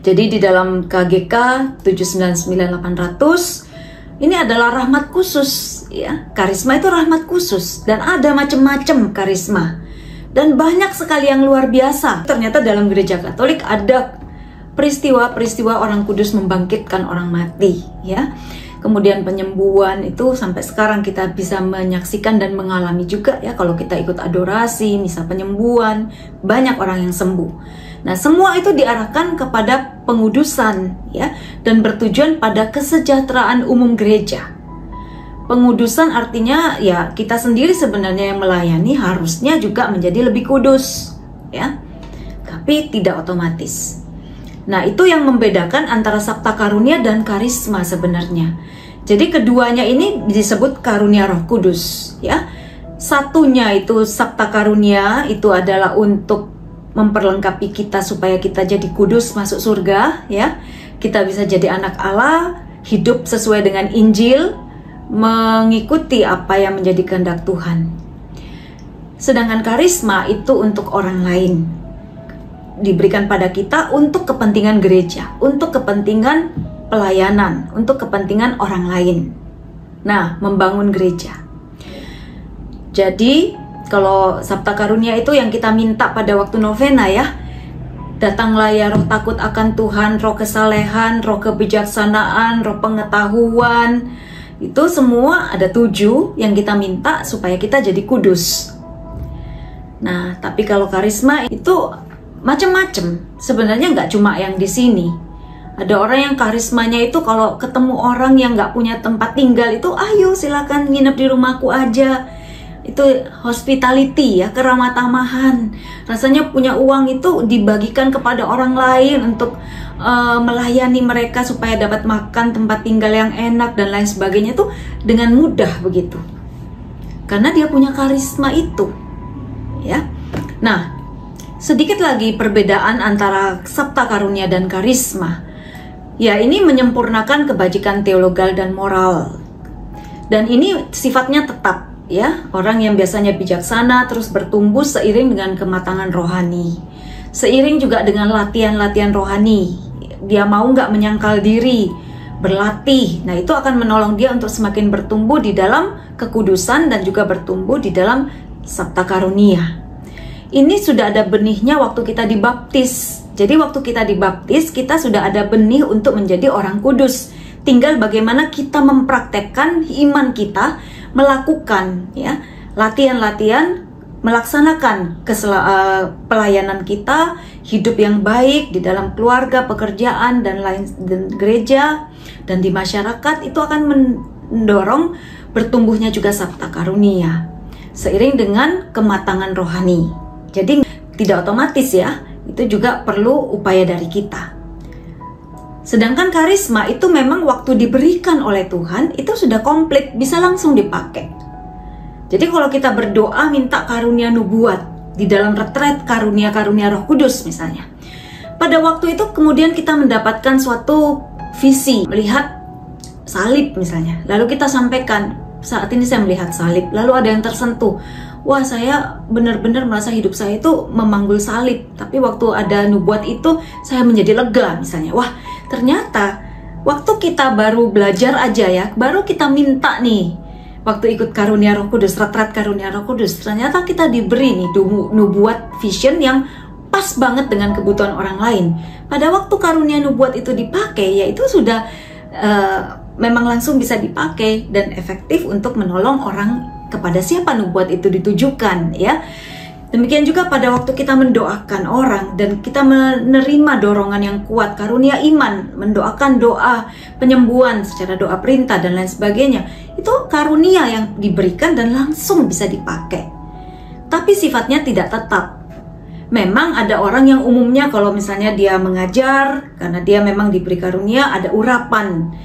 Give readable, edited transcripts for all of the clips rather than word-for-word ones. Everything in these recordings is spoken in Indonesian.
Jadi di dalam KGK 799800 ini adalah rahmat khusus, ya. Karisma itu rahmat khusus dan ada macam-macam karisma. Dan banyak sekali yang luar biasa. Ternyata dalam gereja Katolik ada peristiwa-peristiwa orang kudus membangkitkan orang mati, ya. Kemudian penyembuhan itu sampai sekarang kita bisa menyaksikan dan mengalami juga, ya. Kalau kita ikut adorasi, misa penyembuhan, banyak orang yang sembuh. Nah, semua itu diarahkan kepada pengudusan, ya, dan bertujuan pada kesejahteraan umum gereja. Pengudusan artinya ya kita sendiri sebenarnya yang melayani harusnya juga menjadi lebih kudus, ya. Tapi tidak otomatis. Nah, itu yang membedakan antara sabta karunia dan karisma sebenarnya. Jadi keduanya ini disebut karunia Roh Kudus, ya. Satunya itu sabta karunia itu adalah untuk memperlengkapi kita supaya kita jadi kudus masuk surga, ya. Kita bisa jadi anak Allah, hidup sesuai dengan Injil, mengikuti apa yang menjadi kehendak Tuhan. Sedangkan karisma itu untuk orang lain, diberikan pada kita untuk kepentingan gereja, untuk kepentingan pelayanan, untuk kepentingan orang lain. Nah, membangun gereja. Jadi kalau sabta karunia itu yang kita minta pada waktu novena, ya. Datanglah ya roh takut akan Tuhan, roh kesalehan, roh kebijaksanaan, roh pengetahuan. Itu semua ada 7 yang kita minta supaya kita jadi kudus. Nah, tapi kalau karisma itu macam-macam. Sebenarnya nggak cuma yang di sini. Ada orang yang karismanya itu kalau ketemu orang yang nggak punya tempat tinggal itu, ayo silakan nginep di rumahku aja. Itu hospitality, ya, keramah tamahan. Rasanya punya uang itu dibagikan kepada orang lain untuk melayani mereka supaya dapat makan, tempat tinggal yang enak dan lain sebagainya itu dengan mudah begitu. Karena dia punya karisma itu, ya. Nah, sedikit lagi perbedaan antara sabta karunia dan karisma. Ya, ini menyempurnakan kebajikan teologal dan moral. Dan ini sifatnya tetap, ya, orang yang biasanya bijaksana terus bertumbuh seiring dengan kematangan rohani, seiring juga dengan latihan-latihan rohani. Dia mau nggak menyangkal diri, berlatih. Nah, itu akan menolong dia untuk semakin bertumbuh di dalam kekudusan dan juga bertumbuh di dalam sabta karunia. Ini sudah ada benihnya waktu kita dibaptis. Jadi waktu kita dibaptis, kita sudah ada benih untuk menjadi orang kudus. Tinggal bagaimana kita mempraktekkan iman kita, melakukan, ya, latihan-latihan, melaksanakan pelayanan kita, hidup yang baik di dalam keluarga, pekerjaan dan lain, dan gereja dan di masyarakat. Itu akan mendorong bertumbuhnya juga sabta karunia seiring dengan kematangan rohani. Jadi tidak otomatis, ya, itu juga perlu upaya dari kita. Sedangkan karisma itu memang waktu diberikan oleh Tuhan itu sudah komplit, bisa langsung dipakai. Jadi kalau kita berdoa minta karunia nubuat di dalam retret karunia-karunia Roh Kudus misalnya, pada waktu itu kemudian kita mendapatkan suatu visi, melihat salib misalnya, lalu kita sampaikan, saat ini saya melihat salib, lalu ada yang tersentuh, wah, saya benar-benar merasa hidup saya itu memanggul salib, tapi waktu ada nubuat itu saya menjadi lega misalnya. Wah, ternyata waktu kita baru belajar aja, ya, baru kita minta nih, waktu ikut karunia Roh Kudus, retret karunia Roh Kudus, ternyata kita diberi nih nubuat vision yang pas banget dengan kebutuhan orang lain. Pada waktu karunia nubuat itu dipakai, ya itu sudah memang langsung bisa dipakai dan efektif untuk menolong orang kepada siapa nubuat itu ditujukan, ya. Demikian juga pada waktu kita mendoakan orang dan kita menerima dorongan yang kuat, karunia iman, mendoakan doa penyembuhan secara doa perintah dan lain sebagainya. Itu karunia yang diberikan dan langsung bisa dipakai. Tapi sifatnya tidak tetap. Memang ada orang yang umumnya kalau misalnya dia mengajar, karena dia memang diberi karunia, ada urapan.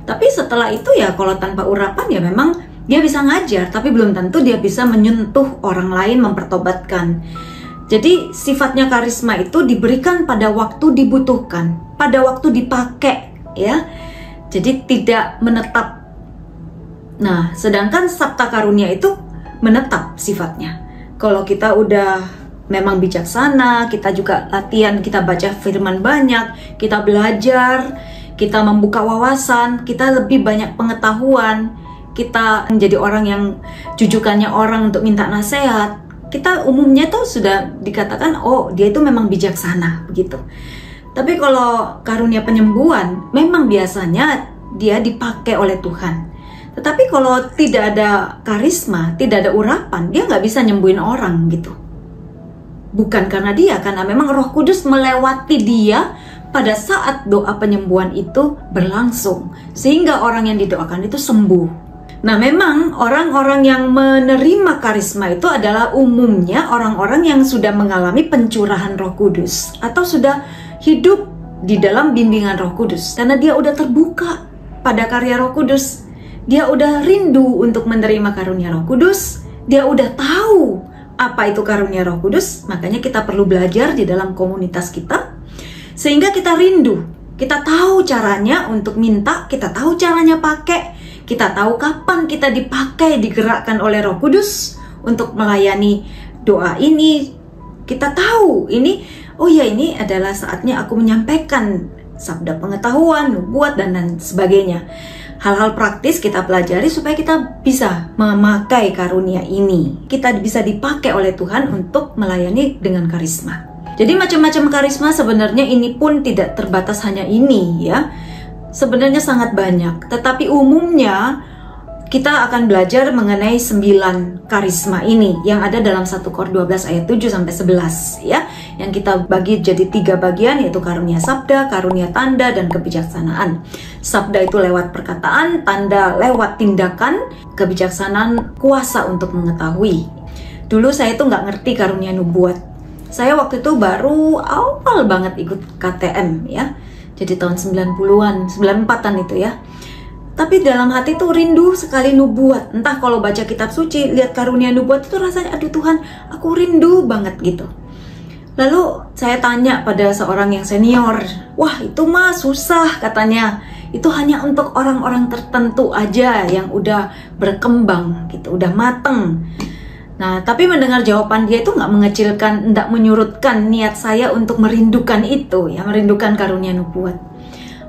Tapi setelah itu ya kalau tanpa urapan ya memang dia bisa ngajar, tapi belum tentu dia bisa menyentuh orang lain, mempertobatkan. Jadi sifatnya karisma itu diberikan pada waktu dibutuhkan, pada waktu dipakai, ya. Jadi tidak menetap. Nah, sedangkan sabta karunia itu menetap sifatnya. Kalau kita udah memang bijaksana, kita juga latihan, kita baca firman banyak, kita belajar, kita membuka wawasan, kita lebih banyak pengetahuan, kita menjadi orang yang jujukannya orang untuk minta nasihat, kita umumnya tuh sudah dikatakan, oh dia itu memang bijaksana, begitu. Tapi kalau karunia penyembuhan, memang biasanya dia dipakai oleh Tuhan. Tetapi kalau tidak ada karisma, tidak ada urapan, dia nggak bisa nyembuhin orang gitu. Bukan karena dia, karena memang Roh Kudus melewati dia pada saat doa penyembuhan itu berlangsung. Sehingga orang yang didoakan itu sembuh. Nah memang orang-orang yang menerima karisma itu adalah umumnya orang-orang yang sudah mengalami pencurahan Roh Kudus. Atau sudah hidup di dalam bimbingan Roh Kudus. Karena dia udah terbuka pada karya Roh Kudus. Dia udah rindu untuk menerima karunia Roh Kudus. Dia udah tahu apa itu karunia Roh Kudus. Makanya kita perlu belajar di dalam komunitas kita. Sehingga kita rindu. Kita tahu caranya untuk minta. Kita tahu caranya pakai. Kita tahu kapan kita dipakai, digerakkan oleh Roh Kudus untuk melayani doa ini. Kita tahu ini, oh ya ini adalah saatnya aku menyampaikan sabda pengetahuan, nubuat, dan lain sebagainya. Hal-hal praktis kita pelajari supaya kita bisa memakai karunia ini. Kita bisa dipakai oleh Tuhan untuk melayani dengan karisma. Jadi macam-macam karisma sebenarnya ini pun tidak terbatas hanya ini ya. Sebenarnya sangat banyak, tetapi umumnya kita akan belajar mengenai 9 karisma ini yang ada dalam 1 Kor 12 ayat 7 sampai 11 ya. Yang kita bagi jadi 3 bagian, yaitu karunia sabda, karunia tanda, dan kebijaksanaan. Sabda itu lewat perkataan, tanda lewat tindakan, kebijaksanaan kuasa untuk mengetahui. Dulu saya itu nggak ngerti karunia nubuat. Saya waktu itu baru awal banget ikut KTM ya. Jadi tahun 90-an, 94-an itu ya. Tapi dalam hati tuh rindu sekali nubuat. Entah kalau baca kitab suci, lihat karunia nubuat itu rasanya, aduh Tuhan, aku rindu banget gitu. Lalu saya tanya pada seorang yang senior, wah itu mah susah katanya. Itu hanya untuk orang-orang tertentu aja yang udah berkembang gitu, udah mateng. Nah, tapi mendengar jawaban dia itu nggak mengecilkan, nggak menyurutkan niat saya untuk merindukan itu, ya, merindukan karunia nubuat.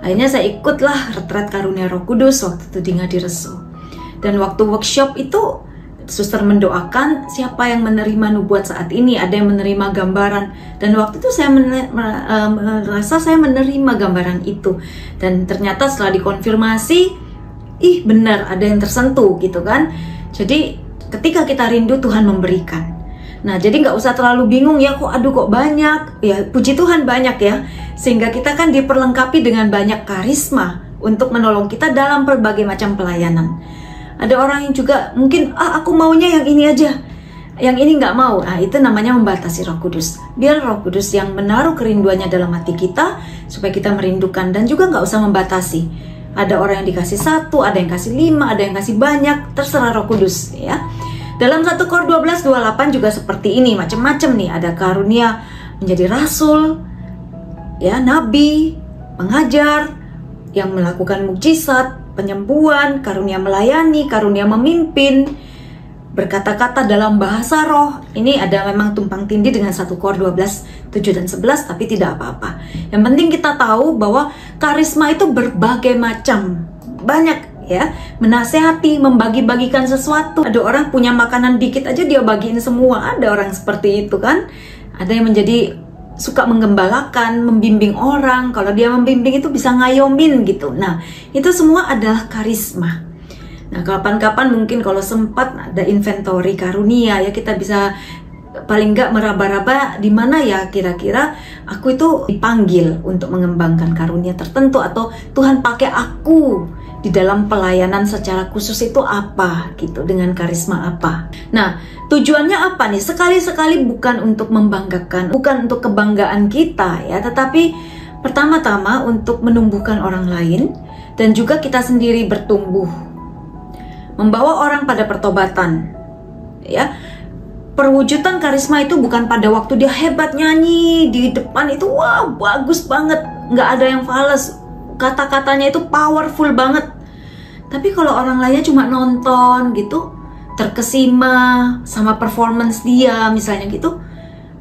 Akhirnya saya ikutlah retret karunia Roh Kudus waktu itu di Ngadireso. Dan waktu workshop itu, suster mendoakan siapa yang menerima nubuat saat ini, ada yang menerima gambaran. Dan waktu itu saya merasa saya menerima gambaran itu. Dan ternyata setelah dikonfirmasi, ih benar ada yang tersentuh gitu kan. Jadi ketika kita rindu, Tuhan memberikan. Nah, jadi nggak usah terlalu bingung ya, kok aduh kok banyak. Ya, puji Tuhan banyak ya. Sehingga kita kan diperlengkapi dengan banyak karisma untuk menolong kita dalam berbagai macam pelayanan. Ada orang yang juga mungkin, aku maunya yang ini aja, yang ini nggak mau. Nah, itu namanya membatasi Roh Kudus. Biar Roh Kudus yang menaruh kerinduannya dalam hati kita, supaya kita merindukan, dan juga nggak usah membatasi. Ada orang yang dikasih 1, ada yang kasih 5, ada yang kasih banyak, terserah Roh Kudus ya. Dalam 1 Kor 12:28 juga seperti ini, macam-macam nih. Ada karunia menjadi rasul, ya, nabi, pengajar, yang melakukan mukjizat, penyembuhan, karunia melayani, karunia memimpin, berkata-kata dalam bahasa roh. Ini ada memang tumpang tindih dengan 1 Kor 12:7 dan 11, tapi tidak apa-apa. Yang penting kita tahu bahwa karisma itu berbagai macam, banyak ya, menasehati, membagi-bagikan sesuatu. Ada orang punya makanan dikit aja dia bagiin semua, ada orang seperti itu kan. Ada yang menjadi suka menggembalakan, membimbing orang. Kalau dia membimbing itu bisa ngayomin gitu. Nah, itu semua adalah karisma. Nah, kapan-kapan mungkin kalau sempat ada inventory karunia ya, kita bisa paling nggak meraba-raba di mana ya kira-kira aku itu dipanggil untuk mengembangkan karunia tertentu, atau Tuhan pakai aku di dalam pelayanan secara khusus itu apa gitu, dengan karisma apa. Nah, tujuannya apa nih? Sekali-sekali bukan untuk membanggakan, bukan untuk kebanggaan kita ya, tetapi pertama-tama untuk menumbuhkan orang lain dan juga kita sendiri bertumbuh, membawa orang pada pertobatan ya. Perwujudan karisma itu bukan pada waktu dia hebat nyanyi di depan itu, wah bagus banget, nggak ada yang fales, kata-katanya itu powerful banget. Tapi kalau orang lainnya cuma nonton gitu, terkesima sama performance dia misalnya gitu,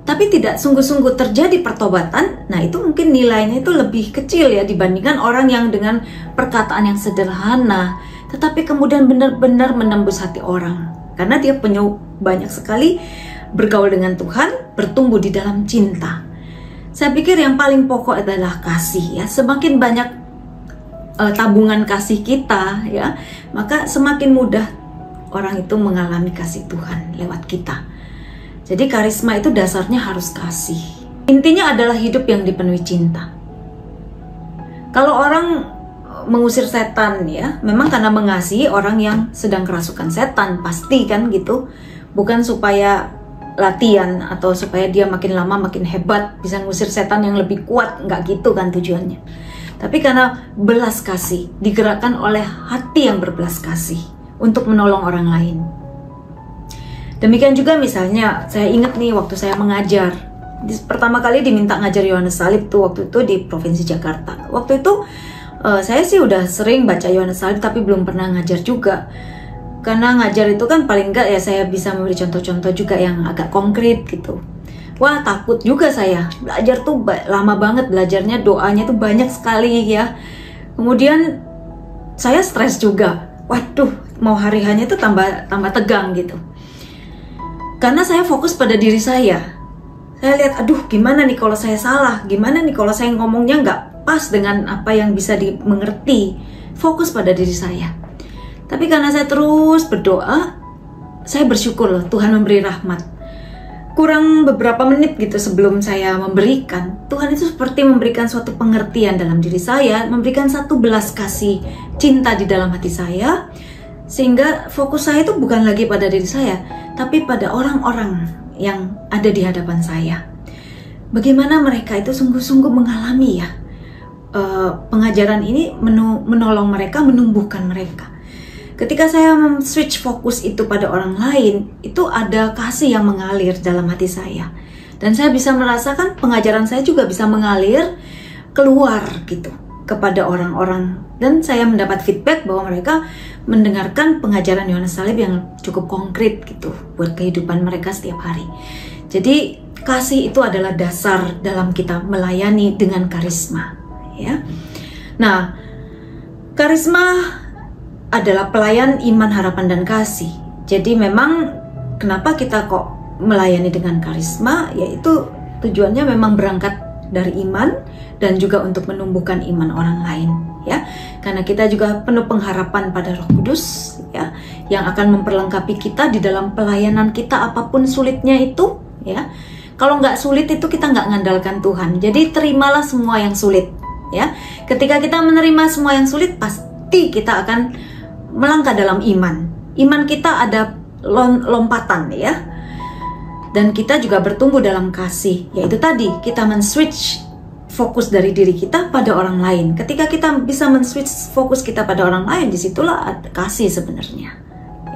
tapi tetapi tidak sungguh-sungguh terjadi pertobatan, nah itu mungkin nilainya itu lebih kecil ya dibandingkan orang yang dengan perkataan yang sederhana, tetapi kemudian benar-benar menembus hati orang. Karena dia punya banyak sekali bergaul dengan Tuhan, bertumbuh di dalam cinta. Saya pikir yang paling pokok adalah kasih ya. Semakin banyak tabungan kasih kita ya, maka semakin mudah orang itu mengalami kasih Tuhan lewat kita. Jadi karisma itu dasarnya harus kasih. Intinya adalah hidup yang dipenuhi cinta. Kalau orang mengusir setan ya, memang karena mengasihi orang yang sedang kerasukan setan, pasti kan gitu. Bukan supaya latihan atau supaya dia makin lama makin hebat bisa ngusir setan yang lebih kuat, nggak gitu kan tujuannya. Tapi karena belas kasih, digerakkan oleh hati yang berbelas kasih untuk menolong orang lain. Demikian juga misalnya, saya ingat nih waktu saya mengajar, pertama kali diminta ngajar Yohanes Salib tuh waktu itu di Provinsi Jakarta. Waktu itu saya sih udah sering baca Yohanes Salib tapi belum pernah ngajar juga. Karena ngajar itu kan paling enggak ya saya bisa memberi contoh-contoh juga yang agak konkret gitu. Wah, takut juga saya. Belajar tuh lama banget belajarnya, doanya tuh banyak sekali ya. Kemudian saya stres juga. Waduh, mau hari hanya tuh tambah tegang gitu. Karena saya fokus pada diri saya. Saya lihat, aduh gimana nih kalau saya salah? Gimana nih kalau saya ngomongnya nggak pas dengan apa yang bisa dimengerti? Fokus pada diri saya. Tapi karena saya terus berdoa, saya bersyukur loh Tuhan memberi rahmat. Kurang beberapa menit gitu sebelum saya memberikan, Tuhan itu seperti memberikan suatu pengertian dalam diri saya, memberikan satu belas kasih cinta di dalam hati saya, sehingga fokus saya itu bukan lagi pada diri saya, tapi pada orang-orang yang ada di hadapan saya. Bagaimana mereka itu sungguh-sungguh mengalami ya pengajaran ini menolong mereka, menumbuhkan mereka. Ketika saya switch fokus itu pada orang lain, itu ada kasih yang mengalir dalam hati saya. Dan saya bisa merasakan pengajaran saya juga bisa mengalir keluar gitu kepada orang-orang. Dan saya mendapat feedback bahwa mereka mendengarkan pengajaran Yohanes Salib yang cukup konkret gitu buat kehidupan mereka setiap hari. Jadi kasih itu adalah dasar dalam kita melayani dengan karisma ya. Nah, karisma adalah pelayan iman, harapan, dan kasih. Jadi memang kenapa kita kok melayani dengan karisma, yaitu tujuannya memang berangkat dari iman dan juga untuk menumbuhkan iman orang lain ya. Karena kita juga penuh pengharapan pada Roh Kudus ya, yang akan memperlengkapi kita di dalam pelayanan kita apapun sulitnya itu ya. Kalau nggak sulit itu kita nggak ngandalkan Tuhan. Jadi terimalah semua yang sulit ya. Ketika kita menerima semua yang sulit, pasti kita akan melangkah dalam iman. Iman kita ada lompatan ya. Dan kita juga bertumbuh dalam kasih. Yaitu tadi kita men-switch fokus dari diri kita pada orang lain. Ketika kita bisa men-switch fokus kita pada orang lain, disitulah ada kasih sebenarnya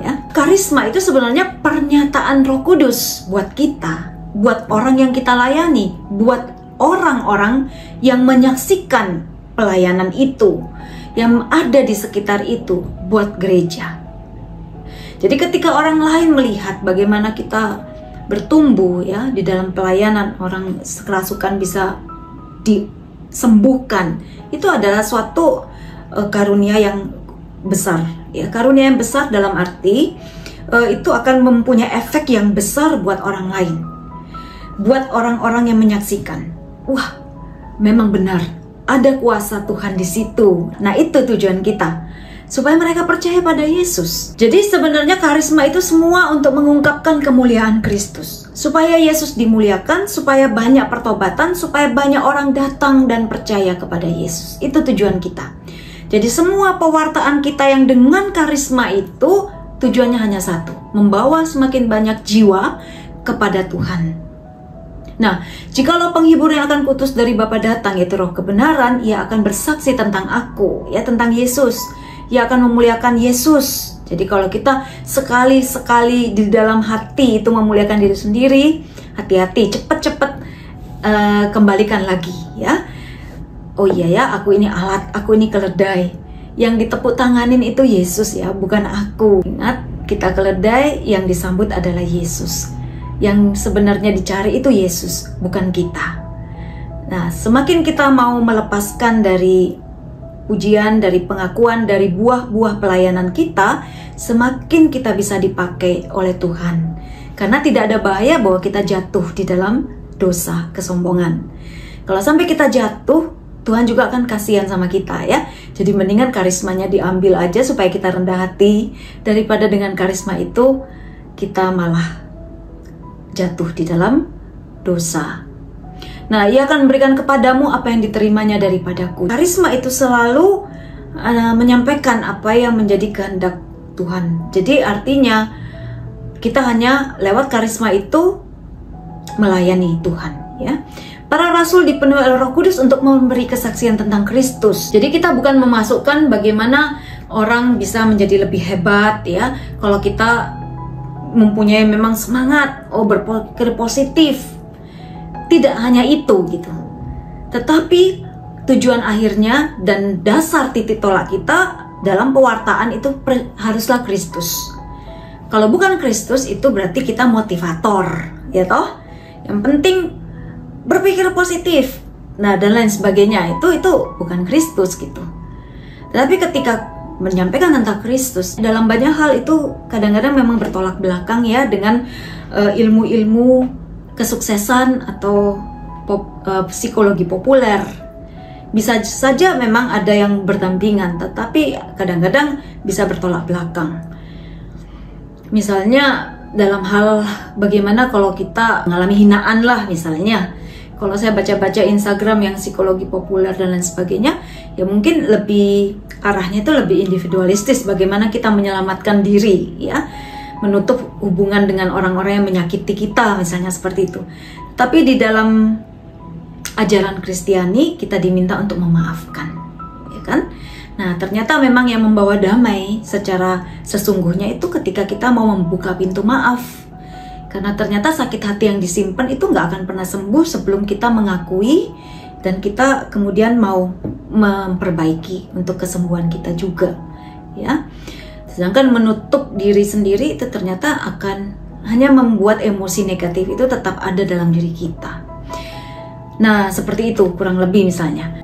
ya. Karisma itu sebenarnya pernyataan Roh Kudus buat kita, buat orang yang kita layani, buat orang-orang yang menyaksikan pelayanan itu, yang ada di sekitar itu, buat gereja. Jadi ketika orang lain melihat bagaimana kita bertumbuh ya di dalam pelayanan, orang kerasukan bisa disembuhkan, itu adalah suatu karunia yang besar ya. Karunia yang besar dalam arti itu akan mempunyai efek yang besar buat orang lain, buat orang-orang yang menyaksikan. Wah, memang benar ada kuasa Tuhan di situ. Nah, itu tujuan kita, supaya mereka percaya pada Yesus. Jadi sebenarnya karisma itu semua untuk mengungkapkan kemuliaan Kristus, supaya Yesus dimuliakan, supaya banyak pertobatan, supaya banyak orang datang dan percaya kepada Yesus. Itu tujuan kita. Jadi semua pewartaan kita yang dengan karisma itu tujuannya hanya satu, membawa semakin banyak jiwa kepada Tuhan. Nah, jikalau penghibur yang akan kutus dari Bapa datang, yaitu Roh kebenaran, ia akan bersaksi tentang aku, ya, tentang Yesus. Ia akan memuliakan Yesus. Jadi kalau kita sekali-sekali di dalam hati itu memuliakan diri sendiri, hati-hati, cepat-cepat kembalikan lagi ya. Oh iya ya, aku ini alat, aku ini keledai. Yang ditepuk tanganin itu Yesus ya, bukan aku. Ingat, kita keledai, yang disambut adalah Yesus. Yang sebenarnya dicari itu Yesus, bukan kita. Nah, semakin kita mau melepaskan dari ujian, dari pengakuan, dari buah-buah pelayanan kita, semakin kita bisa dipakai oleh Tuhan. Karena tidak ada bahaya bahwa kita jatuh di dalam dosa, kesombongan. Kalau sampai kita jatuh, Tuhan juga akan kasihan sama kita ya. Jadi mendingan karismanya diambil aja supaya kita rendah hati, daripada dengan karisma itu kita malah jatuh di dalam dosa. Nah, Ia akan memberikan kepadamu apa yang diterimanya daripadaku. Karisma itu selalu menyampaikan apa yang menjadi kehendak Tuhan. Jadi artinya kita hanya lewat karisma itu melayani Tuhan ya. Para rasul dipenuhi oleh Roh Kudus untuk memberi kesaksian tentang Kristus. Jadi kita bukan memasukkan bagaimana orang bisa menjadi lebih hebat ya. Kalau kita mempunyai memang semangat, berpikir positif. Tidak hanya itu gitu. Tetapi tujuan akhirnya dan dasar titik tolak kita dalam pewartaan itu haruslah Kristus. Kalau bukan Kristus itu berarti kita motivator, ya toh? Yang penting berpikir positif, nah dan lain sebagainya, itu bukan Kristus gitu. Tapi ketika menyampaikan tentang Kristus dalam banyak hal itu kadang-kadang memang bertolak belakang ya dengan ilmu-ilmu kesuksesan atau psikologi populer. Bisa saja memang ada yang berdampingan, tetapi kadang-kadang bisa bertolak belakang. Misalnya dalam hal bagaimana kalau kita mengalami hinaan lah misalnya. Kalau saya baca-baca Instagram yang psikologi populer dan lain sebagainya, ya mungkin lebih arahnya itu lebih individualistis, bagaimana kita menyelamatkan diri ya, menutup hubungan dengan orang-orang yang menyakiti kita misalnya seperti itu. Tapi di dalam ajaran Kristiani kita diminta untuk memaafkan, ya kan? Nah, ternyata memang yang membawa damai secara sesungguhnya itu ketika kita mau membuka pintu maaf. Karena ternyata sakit hati yang disimpan itu nggak akan pernah sembuh sebelum kita mengakui dan kita kemudian mau memperbaiki untuk kesembuhan kita juga, ya. Sedangkan menutup diri sendiri itu ternyata akan hanya membuat emosi negatif itu tetap ada dalam diri kita. Nah, seperti itu kurang lebih misalnya.